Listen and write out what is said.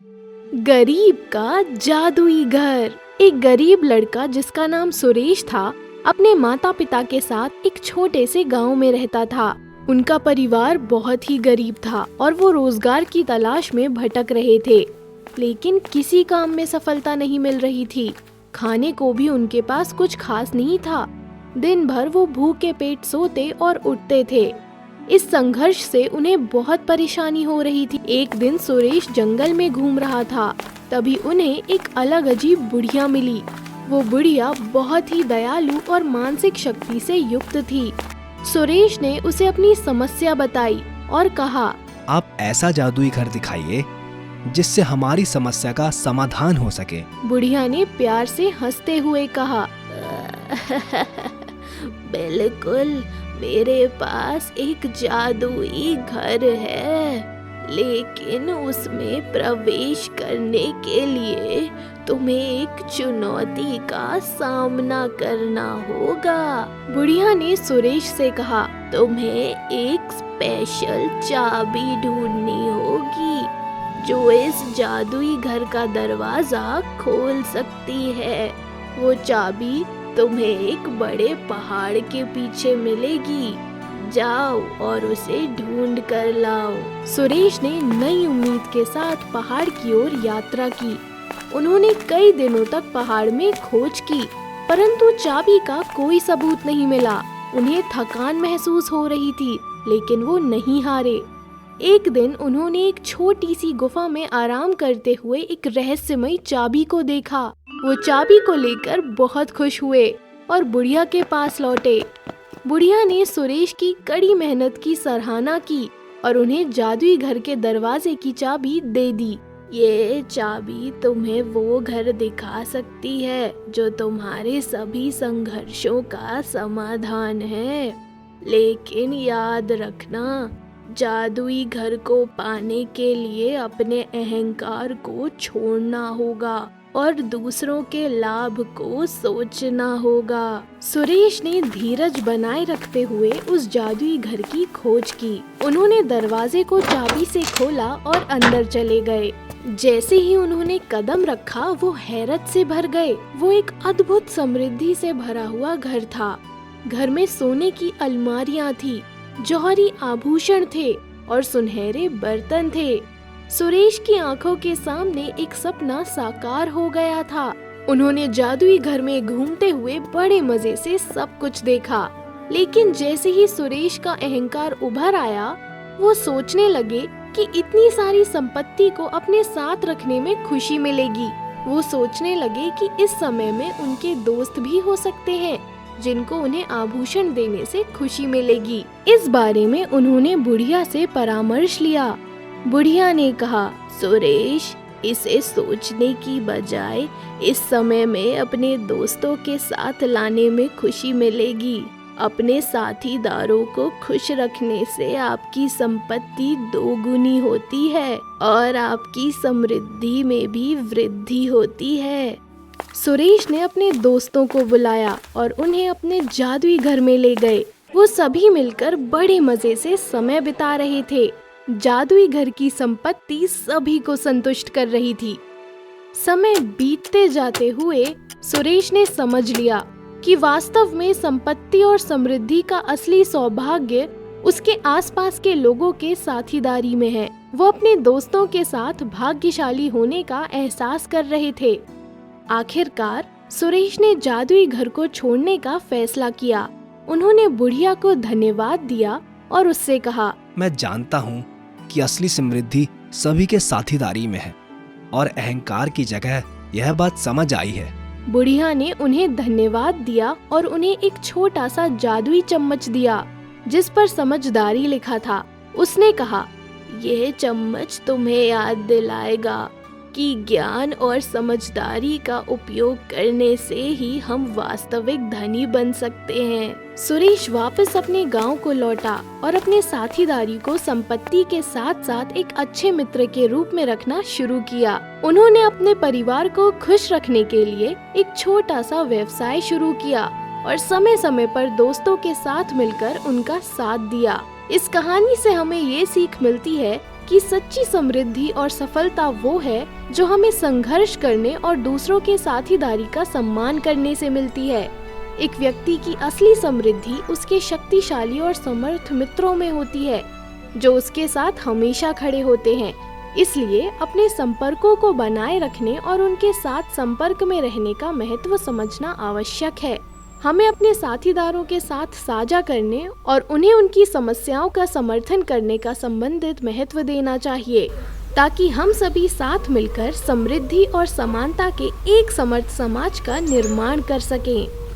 गरीब का जादुई घर। एक गरीब लड़का जिसका नाम सुरेश था, अपने माता पिता के साथ एक छोटे से गांव में रहता था। उनका परिवार बहुत ही गरीब था और वो रोजगार की तलाश में भटक रहे थे, लेकिन किसी काम में सफलता नहीं मिल रही थी। खाने को भी उनके पास कुछ खास नहीं था। दिन भर वो भूखे पेट सोते और उठते थे। इस संघर्ष से उन्हें बहुत परेशानी हो रही थी। एक दिन सुरेश जंगल में घूम रहा था, तभी उन्हें एक अलग अजीब बुढ़िया मिली। वो बुढ़िया बहुत ही दयालु और मानसिक शक्ति से युक्त थी। सुरेश ने उसे अपनी समस्या बताई और कहा, आप ऐसा जादुई घर दिखाइए जिससे हमारी समस्या का समाधान हो सके। बुढ़िया ने प्यार से हंसते हुए कहा, बिल्कुल, मेरे पास एक जादुई घर है, लेकिन उसमें प्रवेश करने के लिए तुम्हें एक चुनौती का सामना करना होगा। बुढ़िया ने सुरेश से कहा, तुम्हें एक स्पेशल चाबी ढूंढनी होगी जो इस जादुई घर का दरवाजा खोल सकती है। वो चाबी तुम्हें एक बड़े पहाड़ के पीछे मिलेगी। जाओ और उसे ढूंढ कर लाओ। सुरेश ने नई उम्मीद के साथ पहाड़ की ओर यात्रा की। उन्होंने कई दिनों तक पहाड़ में खोज की, परंतु चाबी का कोई सबूत नहीं मिला। उन्हें थकान महसूस हो रही थी, लेकिन वो नहीं हारे। एक दिन उन्होंने एक छोटी सी गुफा में आराम करते हुए एक रहस्यमयी चाबी को देखा। वो चाबी को लेकर बहुत खुश हुए और बुढ़िया के पास लौटे। बुढ़िया ने सुरेश की कड़ी मेहनत की सराहना की और उन्हें जादुई घर के दरवाजे की चाबी दे दी। ये चाबी तुम्हें वो घर दिखा सकती है जो तुम्हारे सभी संघर्षों का समाधान है, लेकिन याद रखना, जादुई घर को पाने के लिए अपने अहंकार को छोड़ना होगा और दूसरों के लाभ को सोचना होगा। सुरेश ने धीरज बनाए रखते हुए उस जादुई घर की खोज की। उन्होंने दरवाजे को चाबी से खोला और अंदर चले गए। जैसे ही उन्होंने कदम रखा, वो हैरत से भर गए। वो एक अद्भुत समृद्धि से भरा हुआ घर था। घर में सोने की अलमारियां थी, जौहरी आभूषण थे और सुनहरे बर्तन थे। सुरेश की आंखों के सामने एक सपना साकार हो गया था। उन्होंने जादुई घर में घूमते हुए बड़े मजे से सब कुछ देखा, लेकिन जैसे ही सुरेश का अहंकार उभर आया, वो सोचने लगे कि इतनी सारी संपत्ति को अपने साथ रखने में खुशी मिलेगी। वो सोचने लगे कि इस समय में उनके दोस्त भी हो सकते हैं जिनको उन्हें आभूषण देने से खुशी मिलेगी। इस बारे में उन्होंने बुढ़िया से परामर्श लिया। बुढ़िया ने कहा, सुरेश, इसे सोचने की बजाय इस समय में अपने दोस्तों के साथ लाने में खुशी मिलेगी। अपने साथीदारों को खुश रखने से आपकी संपत्ति दोगुनी होती है और आपकी समृद्धि में भी वृद्धि होती है। सुरेश ने अपने दोस्तों को बुलाया और उन्हें अपने जादुई घर में ले गए। वो सभी मिलकर बड़े मजे से समय बिता रहे थे। जादुई घर की संपत्ति सभी को संतुष्ट कर रही थी। समय बीतते जाते हुए सुरेश ने समझ लिया कि वास्तव में संपत्ति और समृद्धि का असली सौभाग्य उसके आसपास के लोगों के साथीदारी में है। वो अपने दोस्तों के साथ भाग्यशाली होने का एहसास कर रहे थे। आखिरकार सुरेश ने जादुई घर को छोड़ने का फैसला किया। उन्होंने बुढ़िया को धन्यवाद दिया और उससे कहा, मैं जानता हूँ कि असली समृद्धि सभी के साथीदारी में है और अहंकार की जगह यह बात समझ आई है। बुढ़िया ने उन्हें धन्यवाद दिया और उन्हें एक छोटा सा जादुई चम्मच दिया जिस पर समझदारी लिखा था। उसने कहा, यह चम्मच तुम्हें याद दिलाएगा कि ज्ञान और समझदारी का उपयोग करने से ही हम वास्तविक धनी बन सकते हैं। सुरेश वापस अपने गांव को लौटा और अपने साथीदारी को संपत्ति के साथ साथ एक अच्छे मित्र के रूप में रखना शुरू किया। उन्होंने अपने परिवार को खुश रखने के लिए एक छोटा सा व्यवसाय शुरू किया और समय समय पर दोस्तों के साथ मिलकर उनका साथ दिया। इस कहानी से हमें ये सीख मिलती है कि सच्ची समृद्धि और सफलता वो है जो हमें संघर्ष करने और दूसरों के साथीदारी का सम्मान करने से मिलती है। एक व्यक्ति की असली समृद्धि उसके शक्तिशाली और समर्थ मित्रों में होती है, जो उसके साथ हमेशा खड़े होते हैं। इसलिए अपने संपर्कों को बनाए रखने और उनके साथ संपर्क में रहने का महत्व समझना आवश्यक है। हमें अपने साथीदारों के साथ साझा करने और उन्हें उनकी समस्याओं का समर्थन करने का संबंधित महत्व देना चाहिए, ताकि हम सभी साथ मिलकर समृद्धि और समानता के एक समर्थ समाज का निर्माण कर सकें।